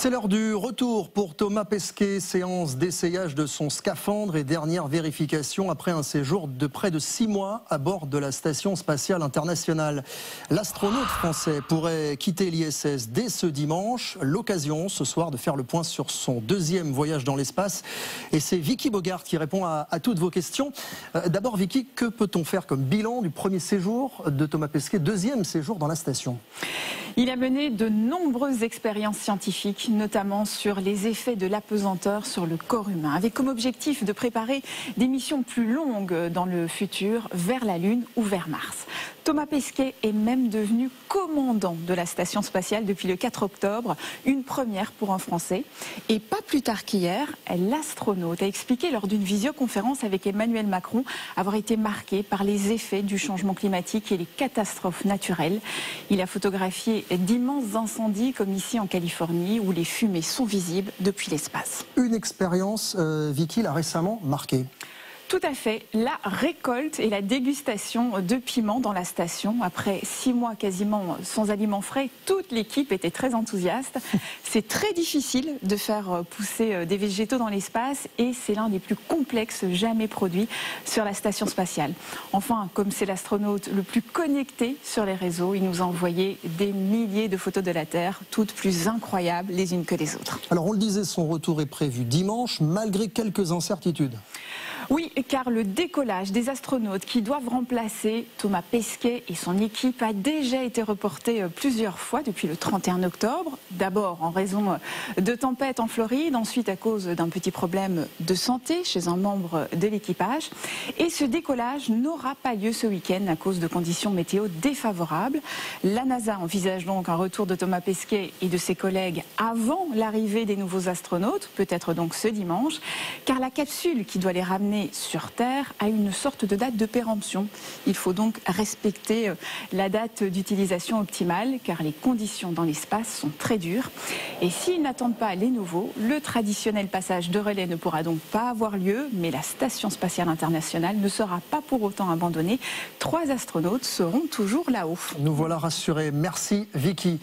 C'est l'heure du retour pour Thomas Pesquet, séance d'essayage de son scaphandre et dernière vérification après un séjour de près de 6 mois à bord de la Station spatiale internationale. L'astronaute français pourrait quitter l'ISS dès ce dimanche. L'occasion ce soir de faire le point sur son deuxième voyage dans l'espace. Et c'est Vicky Bogart qui répond à toutes vos questions. D'abord Vicky, que peut-on faire comme bilan du premier séjour de Thomas Pesquet, deuxième séjour dans la station? Il a mené de nombreuses expériences scientifiques, notamment sur les effets de l'apesanteur sur le corps humain, avec comme objectif de préparer des missions plus longues dans le futur, vers la Lune ou vers Mars. Thomas Pesquet est même devenu commandant de la station spatiale depuis le 4 octobre, une première pour un Français. Et pas plus tard qu'hier, l'astronaute a expliqué lors d'une visioconférence avec Emmanuel Macron avoir été marqué par les effets du changement climatique et les catastrophes naturelles. Il a photographié d'immenses incendies comme ici en Californie où les fumées sont visibles depuis l'espace. Une expérience, Vicky, l'a récemment marquée. Tout à fait. La récolte et la dégustation de piments dans la station. Après 6 mois quasiment sans aliments frais, toute l'équipe était très enthousiaste. C'est très difficile de faire pousser des végétaux dans l'espace et c'est l'un des plus complexes jamais produits sur la station spatiale. Enfin, comme c'est l'astronaute le plus connecté sur les réseaux, il nous a envoyé des milliers de photos de la Terre, toutes plus incroyables les unes que les autres. Alors on le disait, son retour est prévu dimanche, malgré quelques incertitudes. Oui, car le décollage des astronautes qui doivent remplacer Thomas Pesquet et son équipe a déjà été reporté plusieurs fois depuis le 31 octobre. D'abord en raison de tempêtes en Floride, ensuite à cause d'un petit problème de santé chez un membre de l'équipage. Et ce décollage n'aura pas lieu ce week-end à cause de conditions météo défavorables. La NASA envisage donc un retour de Thomas Pesquet et de ses collègues avant l'arrivée des nouveaux astronautes, peut-être donc ce dimanche, car la capsule qui doit les ramener sur Terre a une sorte de date de péremption. Il faut donc respecter la date d'utilisation optimale car les conditions dans l'espace sont très dures. Et s'ils n'attendent pas les nouveaux, le traditionnel passage de relais ne pourra donc pas avoir lieu, mais la Station spatiale internationale ne sera pas pour autant abandonnée. 3 astronautes seront toujours là-haut. Nous voilà rassurés. Merci Vicky.